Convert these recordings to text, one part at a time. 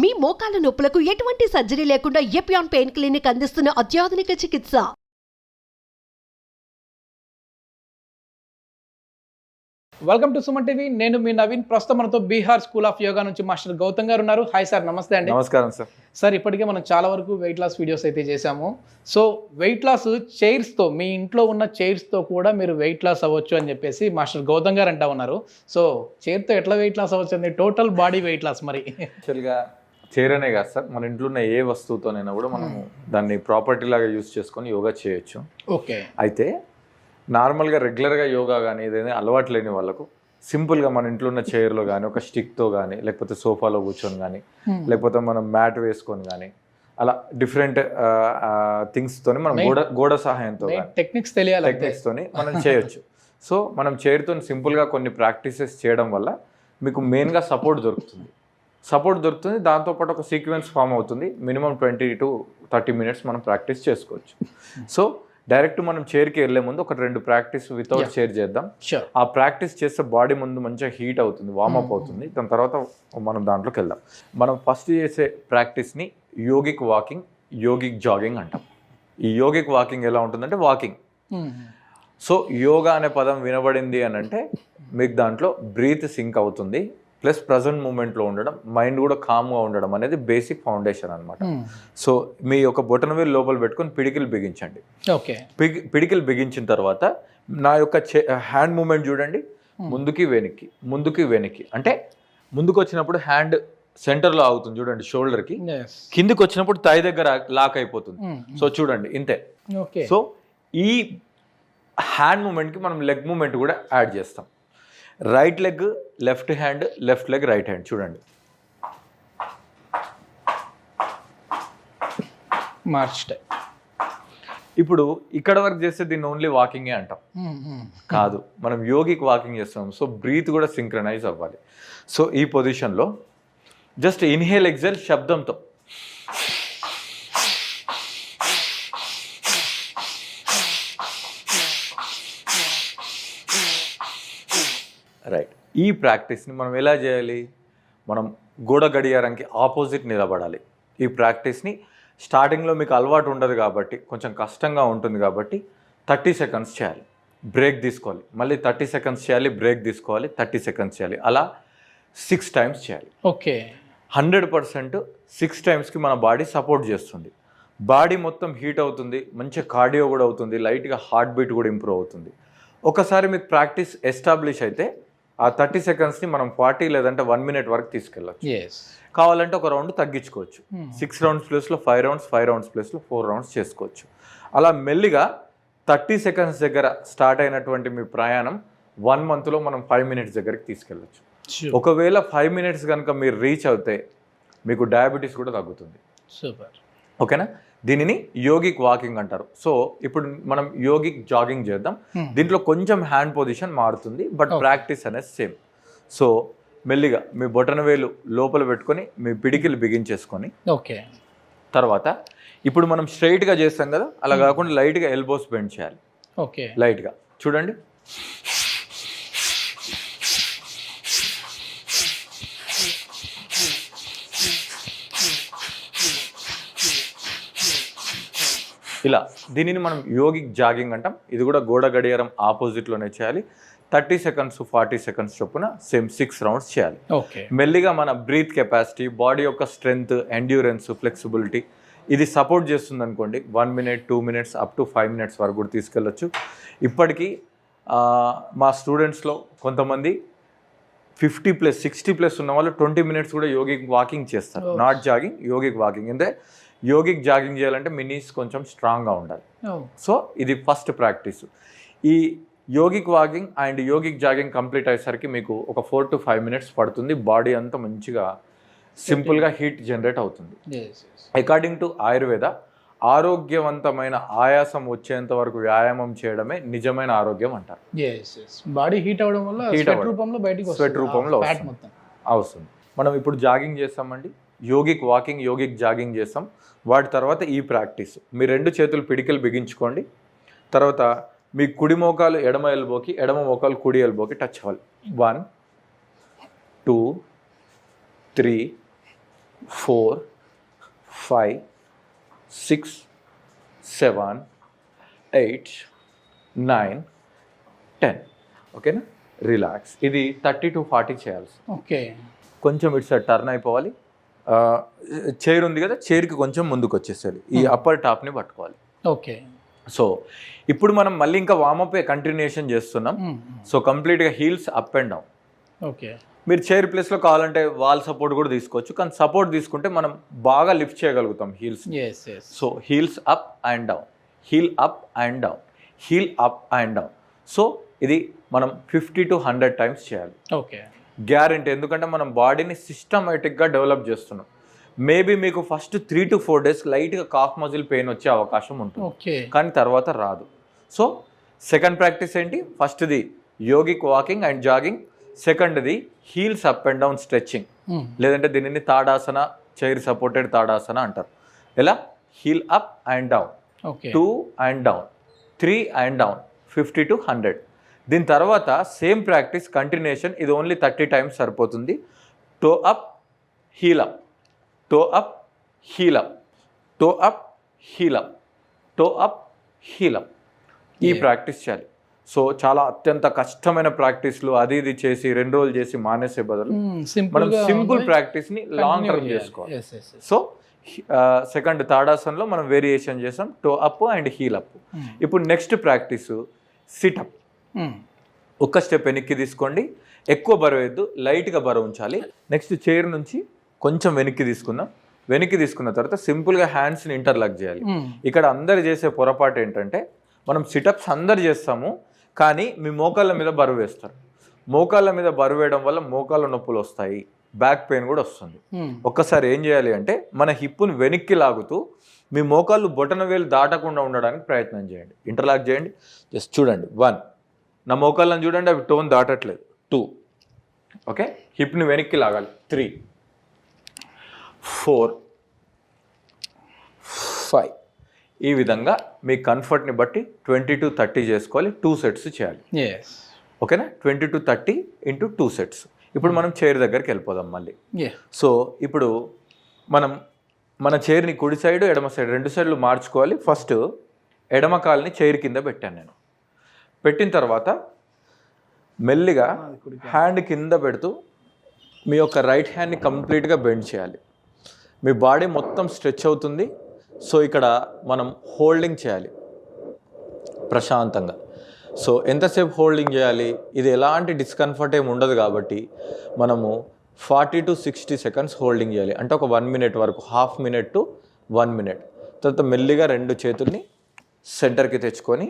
మీ మోకాల నొప్పులకు ఎటువంటి సర్జరీ లేకుండా ఎపియాన్ పెయిన్ క్లినిక్ అందిస్తున్న అత్యాధునిక చికిత్స. Welcome to Suman TV. నేను మీ నవీన్. ప్రస్తుతం మనతో బీహార్ స్కూల్ ఆఫ్ యోగా నుంచి మాస్టర్ గౌతమ్ గారు ఉన్నారు. హాయ్ సార్, నమస్తే అండి. నమస్కారం సార్. సార్, ఇప్పటికే మనం చాలా వరకు వెయిట్ లాస్ వీడియోస్ అయితే చేశాము. సో వెయిట్ లాస్ చైర్స్తో, మీ ఇంట్లో ఉన్న చైర్స్తో కూడా మీరు వెయిట్ లాస్ అవ్వచ్చు అని చెప్పేసి మాస్టర్ గౌతమ్ గారు అంటా ఉన్నారు. సో చైర్తో ఎట్లా వెయిట్ లాస్ అవ్వచ్చు అండి? టోటల్ బాడీ వెయిట్ లాస్ మరి. యాక్చువల్గా చైర్ అనే కాదు సార్, మన ఇంట్లో ఉన్న ఏ వస్తువుతోనైనా కూడా మనం దాన్ని ప్రాపర్టీ లాగా యూజ్ చేసుకొని యోగా చేయొచ్చు. ఓకే. అయితే నార్మల్గా రెగ్యులర్గా యోగా కానీ ఏదైనా అలవాటు లేని వాళ్ళకు సింపుల్గా మన ఇంట్లో ఉన్న చైర్లో కానీ ఒక స్టిక్తో కానీ లేకపోతే సోఫాలో కూర్చొని కానీ లేకపోతే మనం మ్యాట్ వేసుకొని కానీ అలా డిఫరెంట్ థింగ్స్తోని మనం గోడ సహాయంతో టెక్నిక్స్ తెలియాలి, టెక్నిక్స్తోని మనం చేయొచ్చు. సో మనం చైర్తో సింపుల్గా కొన్ని ప్రాక్టీసెస్ చేయడం వల్ల మీకు మెయిన్గా సపోర్ట్ దొరుకుతుంది. దాంతోపాటు ఒక సీక్వెన్స్ ఫామ్ అవుతుంది. మినిమం 20 to 30 minutes మనం ప్రాక్టీస్ చేసుకోవచ్చు. సో డైరెక్ట్ మనం చైర్కి వెళ్ళే ముందు ఒక 2 ప్రాక్టీస్ వితౌట్ చైర్ చేద్దాం. ఆ ప్రాక్టీస్ చేస్తే బాడీ ముందు మంచిగా హీట్ అవుతుంది, వార్మప్ అవుతుంది. దాని తర్వాత మనం దాంట్లోకి వెళ్దాం. మనం ఫస్ట్ చేసే ప్రాక్టీస్ని యోగిక్ వాకింగ్, యోగిక్ జాగింగ్ అంటాం. ఈ యోగిక్ వాకింగ్ ఎలా ఉంటుందంటే వాకింగ్. సో యోగా అనే పదం వినబడింది అని అంటే మీకు దాంట్లో బ్రీత్ సింక్ అవుతుంది, ప్లస్ ప్రజెంట్ మూమెంట్లో ఉండడం, మైండ్ కూడా కామ్గా ఉండడం అనేది బేసిక్ ఫౌండేషన్ అనమాట. సో మీ యొక్క బొటనవేలు లోపల పెట్టుకొని పిడికిలు బిగించండి. ఓకే. పిడికిలు బిగించిన తర్వాత నా యొక్క హ్యాండ్ మూమెంట్ చూడండి, ముందుకి వెనక్కి అంటే ముందుకు వచ్చినప్పుడు హ్యాండ్ సెంటర్లో ఆగుతుంది చూడండి, షోల్డర్కి. కిందికి వచ్చినప్పుడు థై దగ్గర లాక్ అయిపోతుంది. సో చూడండి ఇంతే. సో ఈ హ్యాండ్ మూమెంట్కి మనం లెగ్ మూమెంట్ కూడా యాడ్ చేస్తాం. Right leg left hand, left leg right hand. చూడండి మార్చ్. ఇప్పుడు ఇక్కడ వరకు చేస్తే దీన్ని ఓన్లీ వాకింగే అంటాం. కాదు, మనం యోగిక్ వాకింగ్ చేస్తున్నాం. సో బ్రీత్ కూడా సింక్రనైజ్ అవ్వాలి. సో ఈ పొజిషన్లో జస్ట్ ఇన్హేల్ ఎక్సెల్ శబ్దంతో రైట్. ఈ ప్రాక్టీస్ని మనం ఎలా చేయాలి? మనం గోడ గడియారంకి ఆపోజిట్ నిలబడాలి. ఈ ప్రాక్టీస్ని స్టార్టింగ్లో మీకు అలవాటు ఉండదు కాబట్టి కొంచెం కష్టంగా ఉంటుంది కాబట్టి 30 seconds చేయాలి, బ్రేక్ తీసుకోవాలి, మళ్ళీ 30 seconds చేయాలి, బ్రేక్ తీసుకోవాలి, 30 seconds చేయాలి. అలా 6 times చేయాలి. ఓకే. 100% 6 timesకి మన బాడీ సపోర్ట్ చేస్తుంది. బాడీ మొత్తం హీట్ అవుతుంది, మంచి కార్డియో కూడా అవుతుంది, లైట్గా హార్ట్ బీట్ కూడా ఇంప్రూవ్ అవుతుంది. ఒకసారి మీకు ప్రాక్టీస్ ఎస్టాబ్లిష్ అయితే ఆ 30 secondsని మనం 40 లేదంటే 1 minute వరకు తీసుకెళ్ళచ్చు. కావాలంటే ఒక రౌండ్ తగ్గించుకోవచ్చు. 6 rounds ప్లేస్లో 5 rounds, 5 rounds ప్లేస్లో 4 rounds చేసుకోవచ్చు. అలా మెల్లిగా 30 seconds దగ్గర స్టార్ట్ అయినటువంటి మీ ప్రయాణం 1 monthలో మనం 5 minutes దగ్గరికి తీసుకెళ్ళచ్చు. ఒకవేళ 5 minutes కనుక మీరు రీచ్ అవుతే మీకు డయాబెటీస్ కూడా తగ్గుతుంది. సూపర్. ఓకేనా? దీనిని యోగిక్ వాకింగ్ అంటారు. సో ఇప్పుడు మనం యోగిక్ జాగింగ్ చేద్దాం. దీంట్లో కొంచెం హ్యాండ్ పొజిషన్ మారుతుంది, బట్ ప్రాక్టీస్ అనేది సేమ్. సో మెల్లిగా మీ బొటనవేలు లోపల పెట్టుకొని మీ పిడికిలు బిగించేసుకొని, ఓకే. తర్వాత ఇప్పుడు మనం స్ట్రైట్గా చేస్తాం కదా, అలా కాకుండా లైట్గా ఎల్బోస్ బెండ్ చేయాలి. ఓకే. లైట్గా చూడండి. ఇలా దీనిని మనం యోగిక్ జాగింగ్ అంటాం. ఇది కూడా గోడ గడియారం ఆపోజిట్లోనే చేయాలి. 30 seconds, 40 seconds చొప్పున సేమ్ 6 rounds చేయాలి. మెల్లిగా మన బ్రీత్ కెపాసిటీ, బాడీ యొక్క స్ట్రెంగ్త్, ఎండ్యూరెన్స్, ఫ్లెక్సిబిలిటీ ఇది సపోర్ట్ చేస్తుంది అనుకోండి. 1 minute, 2 minutes, up to 5 minutes వరకు కూడా తీసుకెళ్ళచ్చు. ఇప్పటికీ మా స్టూడెంట్స్లో కొంతమంది 50+, 60+ ఉన్న వాళ్ళు 20 minutes కూడా యోగిక్ వాకింగ్ చేస్తారు. Not jogging, yogic walking. అంటే యోగిక్ జాగింగ్ చేయాలంటే మినీస్ కొంచెం స్ట్రాంగ్గా ఉండాలి. సో ఇది ఫస్ట్ ప్రాక్టీస్. ఈ yogic walking and yogic jogging complete అయ్యేసరికి మీకు ఒక 4 to 5 minutes పడుతుంది. బాడీ అంతా మంచిగా సింపుల్గా హీట్ జనరేట్ అవుతుంది. అకార్డింగ్ టు ఆయుర్వేద, ఆరోగ్యవంతమైన ఆయాసం వచ్చేంత వరకు వ్యాయామం చేయడమే నిజమైన ఆరోగ్యం అంటారు. బాడీ హీట్ అవడం వల్ల స్వెట్ రూపంలో వస్తుంది. మనం ఇప్పుడు జాగింగ్ చేస్తామండి, యోగిక్ వాకింగ్, యోగిక్ జాగింగ్ చేస్తాం. వాటి తర్వాత ఈ ప్రాక్టీస్, మీ 2 చేతులు పిడికిలు బిగించుకోండి. తర్వాత మీ కుడి మోకాలు ఎడమ ఎల్బోకి, ఎడమ మోకాలు కుడి ఎల్బోకి టచ్ అవ్వాలి. 1 2 3 4 5 6 7 8 9 10. ఓకేనా? రిలాక్స్. ఇది 30 to 40 చేయాల్సి. ఓకే. కొంచెం ఇటు సైడ్ టర్న్ అయిపోవాలి. చైర్ ఉంది కదా, చైర్కి కొంచెం ముందుకు వచ్చేసేయాలి. ఈ అప్పర్ టాప్ని పట్టుకోవాలి. ఓకే. సో ఇప్పుడు మనం మళ్ళీ ఇంకా వామప్ కంటిన్యూషన్ చేస్తున్నాం. సో కంప్లీట్గా heels up and down. Okay. మీరు చైర్ ప్లేస్లో కావాలంటే వాల్ సపోర్ట్ కూడా తీసుకోవచ్చు, కానీ సపోర్ట్ తీసుకుంటే మనం బాగా లిఫ్ట్ చేయగలుగుతాం heels. So heels up and down, heel up and down, heel up and down. So ఇది మనం 50 to 100 times చేయాలి. ఓకే. గ్యారెంటీ. ఎందుకంటే మనం బాడీని సిస్టమేటిక్గా డెవలప్ చేస్తున్నాం. మేబీ మీకు ఫస్ట్ 3 to 4 days లైట్గా కాఫ్ మజిల్ పెయిన్ వచ్చే అవకాశం ఉంటుంది, కానీ తర్వాత రాదు. సో సెకండ్ ప్రాక్టీస్ ఏంటి? ఫస్ట్ది యోగిక్ వాకింగ్ అండ్ జాగింగ్, సెకండ్ది heels up and down stretching, లేదంటే దీనిని తాడాసన, చైర్ సపోర్టెడ్ తాడాసన అంటారు. ఎలా? Heel up and down, 2 and down, 3 and down, 50 to 100. దీని తర్వాత సేమ్ ప్రాక్టీస్ కంటిన్యూషన్. ఇది ఓన్లీ 30 times సరిపోతుంది. Toe up, heel up, toe up, heel up, toe up, heel up, toe up, heel up. ఈ practice చేయాలి. So చాలా అత్యంత కష్టమైన ప్రాక్టీస్లు అది ఇది చేసి 2 రోజులు చేసి మానేసే బదులు మనం సింపుల్ ప్రాక్టీస్ని లాంగ్ టర్మ్ చేసుకోవాలి. సో సెకండ్ తాడాసనలో మనం వేరియేషన్ చేసాం, toe up and heel up. ఇప్పుడు నెక్స్ట్ ప్రాక్టీస్ సిటప్. ఒక్క స్టెప్ వెనక్కి తీసుకోండి, ఎక్కువ బరువు వేయద్దు, లైట్గా బరువు ఉంచాలి. నెక్స్ట్ చైర్ నుంచి కొంచెం వెనక్కి తీసుకుందాం. వెనక్కి తీసుకున్న తర్వాత సింపుల్గా హ్యాండ్స్ని ఇంటర్లాక్ చేయాలి. ఇక్కడ అందరు చేసే పొరపాటు ఏంటంటే, మనం సిటప్స్ అందరు చేస్తాము, కానీ మీ మోకాళ్ళ మీద బరువు వేస్తారు. మోకాళ్ళ మీద బరువు వేయడం వల్ల మోకాళ్ళ నొప్పులు వస్తాయి, బ్యాక్ పెయిన్ కూడా వస్తుంది. ఒక్కసారి ఏం చేయాలి అంటే, మన హిప్పుని వెనక్కి లాగుతూ మీ మోకాళ్ళు బొటన వేలు దాటకుండా ఉండడానికి ప్రయత్నం చేయండి. ఇంటర్లాక్ చేయండి. జస్ట్ చూడండి. 1, నా మోకాళ్ళని చూడండి, అవి టోన్ దాటట్లేదు. 2, ఓకే. హిప్ని వెనక్కి లాగాలి. 3, 4, 5. ఈ విధంగా మీ కంఫర్ట్ని బట్టి 20 to 30 చేసుకోవాలి. 2 sets చేయాలి. ఓకేనా? 20 to 30 into 2 sets. ఇప్పుడు మనం చైర్ దగ్గరికి వెళ్ళిపోదాం మళ్ళీ. సో ఇప్పుడు మనం మన చైర్ని కుడి సైడ్ ఎడమ సైడ్ 2 సైడ్లు మార్చుకోవాలి. ఫస్ట్ ఎడమ కాల్ని చైర్ కింద పెట్టాను నేను. పెట్టిన తర్వాత మెల్లిగా హ్యాండ్ కింద పెడుతూ మీ యొక్క రైట్ హ్యాండ్ని కంప్లీట్గా బెండ్ చేయాలి. మీ బాడీ మొత్తం స్ట్రెచ్ అవుతుంది. సో ఇక్కడ మనం హోల్డింగ్ చేయాలి ప్రశాంతంగా. సో ఎంతసేపు హోల్డింగ్ చేయాలి? ఇది ఎలాంటి డిస్కంఫర్ట్ ఏమి ఉండదు కాబట్టి మనము 40 to 60 seconds హోల్డింగ్ చేయాలి. అంటే ఒక 1 minute వరకు, ½ minute to 1 minute. తర్వాత మెల్లిగా 2 చేతుల్ని సెంటర్కి తెచ్చుకొని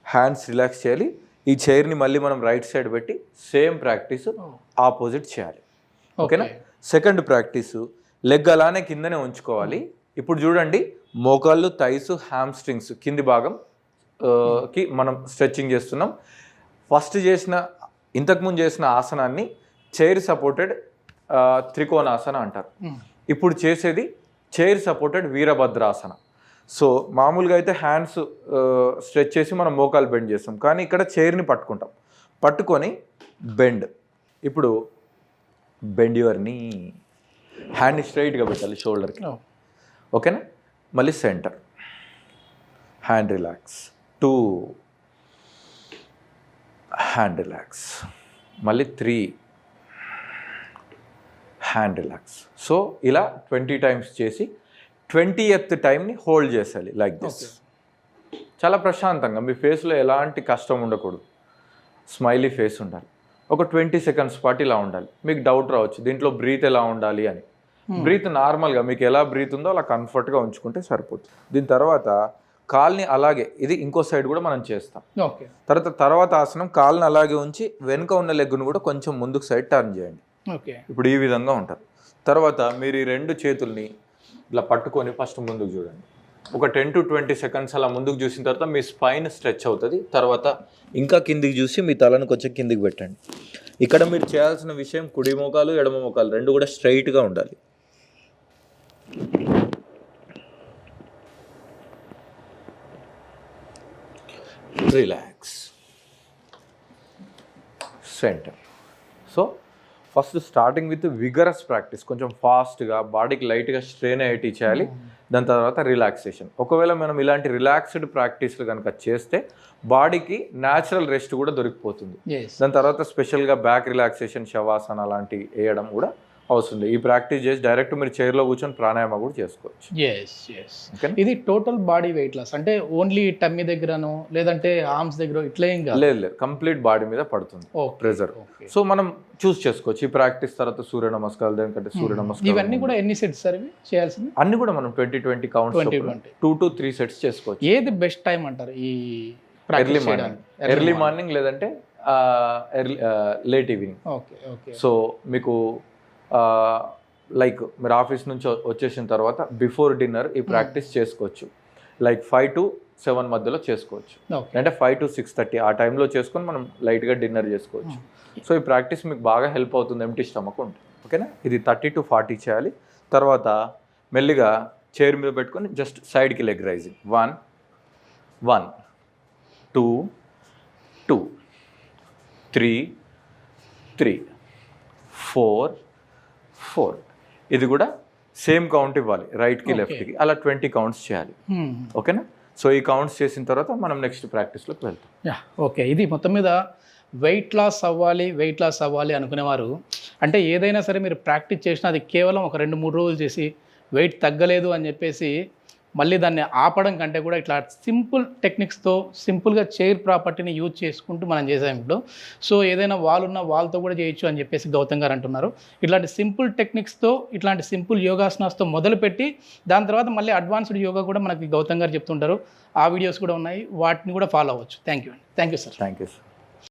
హ్యాండ్స్ రిలాక్స్ చేయాలి. ఈ చైర్ని మళ్ళీ మనం రైట్ సైడ్ పెట్టి సేమ్ ప్రాక్టీస్ ఆపోజిట్ చేయాలి. ఓకేనా? సెకండ్ ప్రాక్టీస్ లెగ్ అలానే కిందనే ఉంచుకోవాలి. ఇప్పుడు చూడండి, మోకాళ్ళు, థైస్, హ్యామ్స్ట్రింగ్స్ కింది భాగం కి మనం స్ట్రెచ్చింగ్ చేస్తున్నాం. ఫస్ట్ ఇంతకుముందు చేసిన ఆసనాన్ని చైర్ సపోర్టెడ్ త్రికోణాసన అంటారు. ఇప్పుడు చేసేది చైర్ సపోర్టెడ్ వీరభద్రాసన. సో మామూలుగా అయితే హ్యాండ్స్ స్ట్రెచ్ చేసి మనం మోకాలు బెండ్ చేస్తాం, కానీ ఇక్కడ చైర్ని పట్టుకుంటాం. పట్టుకొని బెండ్. ఇప్పుడు బెండ్ యువర్ని, హ్యాండ్ని స్ట్రైట్గా పెట్టాలి షోల్డర్కి. ఓకేనా? మళ్ళీ centre, hand relax, 2, hand relax, మళ్ళీ 3, హ్యాండ్ రిలాక్స్. సో ఇలా 20 times చేసి 20th టైంని హోల్డ్ చేయాలి లైక్ దిస్. చాలా ప్రశాంతంగా, మీ ఫేస్లో ఎలాంటి కష్టం ఉండకూడదు, స్మైలీ ఫేస్ ఉండాలి. ఒక 20 seconds పాటు ఇలా ఉండాలి. మీకు డౌట్ రావచ్చు, దీంట్లో బ్రీత్ ఎలా ఉండాలి అని. బ్రీత్ నార్మల్గా మీకు ఎలా బ్రీత్ ఉందో అలా కంఫర్ట్గా ఉంచుకుంటే సరిపోతుంది. దీని తర్వాత కాల్ని అలాగే, ఇది ఇంకో సైడ్ కూడా మనం చేస్తాం. తర్వాత ఆసనం కాల్ని అలాగే ఉంచి వెనుక ఉన్న లెగ్ను కూడా కొంచెం ముందుకు సైడ్ టర్న్ చేయండి. ఇప్పుడు ఈ విధంగా ఉంటారు. తర్వాత మీరు ఈ 2 చేతుల్ని ఇలా పట్టుకొని ఫస్ట్ ముందుకు చూడండి. ఒక 10 to 20 seconds అలా ముందుకు చూసిన తర్వాత మీ స్పైన్ స్ట్రెచ్ అవుతుంది. తర్వాత ఇంకా కిందికి చూసి మీ తలను కొంచెం కిందికి పెట్టండి. ఇక్కడ మీరు చేయాల్సిన విషయం, కుడి మోకాలు ఎడమ మోకాలు 2 కూడా స్ట్రైట్గా ఉండాలి. Relax, centre. So first starting with vigorous practice, కొంచెం ఫాస్ట్గా బాడీకి లైట్గా స్ట్రెయిన్ అయ్యేటి చేయాలి. దాని తర్వాత రిలాక్సేషన్. ఒకవేళ మనం ఇలాంటి రిలాక్స్డ్ ప్రాక్టీస్లు కనుక చేస్తే బాడీకి న్యాచురల్ రెస్ట్ కూడా దొరికిపోతుంది. దాని తర్వాత స్పెషల్గా బ్యాక్ రిలాక్సేషన్, శవాసన అలాంటివి వేయడం కూడా అవసరం. ఈ ప్రాక్టీస్ చేసి డైరెక్ట్ మీరు చైర్లో కూర్చొని ప్రాణాయామ కూడా చేసుకోవచ్చు. ఇది టోటల్ బాడీ వెయిట్ లాస్ అంటే ఓన్లీ టమ్మీ దగ్గరను లేదంటే ఆర్మ్స్ దగ్గర ఇట్లా ఏం కాదు? లేదు, కంప్లీట్ బాడీ మీద పడుతుంది ప్రెజర్. సో మనం చూస్ చేసుకోవచ్చు. ఈ ప్రాక్టీస్ తర్వాత సూర్య నమస్కారాలు, దేనికంటే సూర్య నమస్కారం. ఇవన్నీ కూడా ఎన్ని సెట్స్ సార్ ఇవి చేయాల్సింది? అన్ని కూడా మనం 20 కౌంట్స్ 2 to 3 సెట్స్ చేసుకోవచ్చు. ఏది బెస్ట్ టైం అంటారు ఈ ఎర్లీ మార్నింగ్ లేదంటే లేట్ ఈవినింగ్. సో మీకు లైక్ మీరు ఆఫీస్ నుంచి వచ్చేసిన తర్వాత బిఫోర్ డిన్నర్ ఈ ప్రాక్టీస్ చేసుకోవచ్చు. లైక్ 5 to 7 మధ్యలో చేసుకోవచ్చు, అంటే 5 to 6:30 ఆ టైంలో చేసుకొని మనం లైట్గా డిన్నర్ చేసుకోవచ్చు. సో ఈ ప్రాక్టీస్ మీకు బాగా హెల్ప్ అవుతుంది ఎంప్టీ స్టమక్ ఉంటే. ఓకేనా? ఇది 30 to 40 చేయాలి. తర్వాత మెల్లిగా చైర్ మీద పెట్టుకొని జస్ట్ సైడ్కి లెగ్ రైజింగ్. 1 2 2 3 3 4 4. ఇది కూడా సేమ్ కౌంట్ ఇవ్వాలి, రైట్కి లెఫ్ట్కి, అలా 20 కౌంట్స్ చేయాలి. ఓకేనా? సో ఈ కౌంట్స్ చేసిన తర్వాత మనం నెక్స్ట్ ప్రాక్టీస్లోకి వెళ్తాం. ఓకే. ఇది మొత్తం మీద వెయిట్ లాస్ అవ్వాలి అనుకునేవారు, అంటే ఏదైనా సరే మీరు ప్రాక్టీస్ చేసినా అది కేవలం ఒక 2-3 రోజులు చేసి వెయిట్ తగ్గలేదు అని చెప్పేసి మళ్ళీ దాన్ని ఆపడం కంటే కూడా ఇట్లా సింపుల్ టెక్నిక్స్తో సింపుల్గా చైర్ ప్రాపర్టీని యూజ్ చేసుకుంటూ మనం చేసాం ఇప్పుడు. సో ఏదైనా వాల్ ఉన్న వాల్తో కూడా చేయొచ్చు అని చెప్పేసి గౌతమ్ గారు అంటున్నారు. ఇట్లాంటి సింపుల్ టెక్నిక్స్తో, ఇట్లాంటి సింపుల్ యోగాసనాస్తో మొదలుపెట్టి దాని తర్వాత మళ్ళీ అడ్వాన్స్డ్ యోగా కూడా మనకి గౌతమ్ గారు చెప్తుంటారు. ఆ వీడియోస్ కూడా ఉన్నాయి, వాటిని కూడా ఫాలో అవ్వచ్చు. Thank you sir. Thank you sir.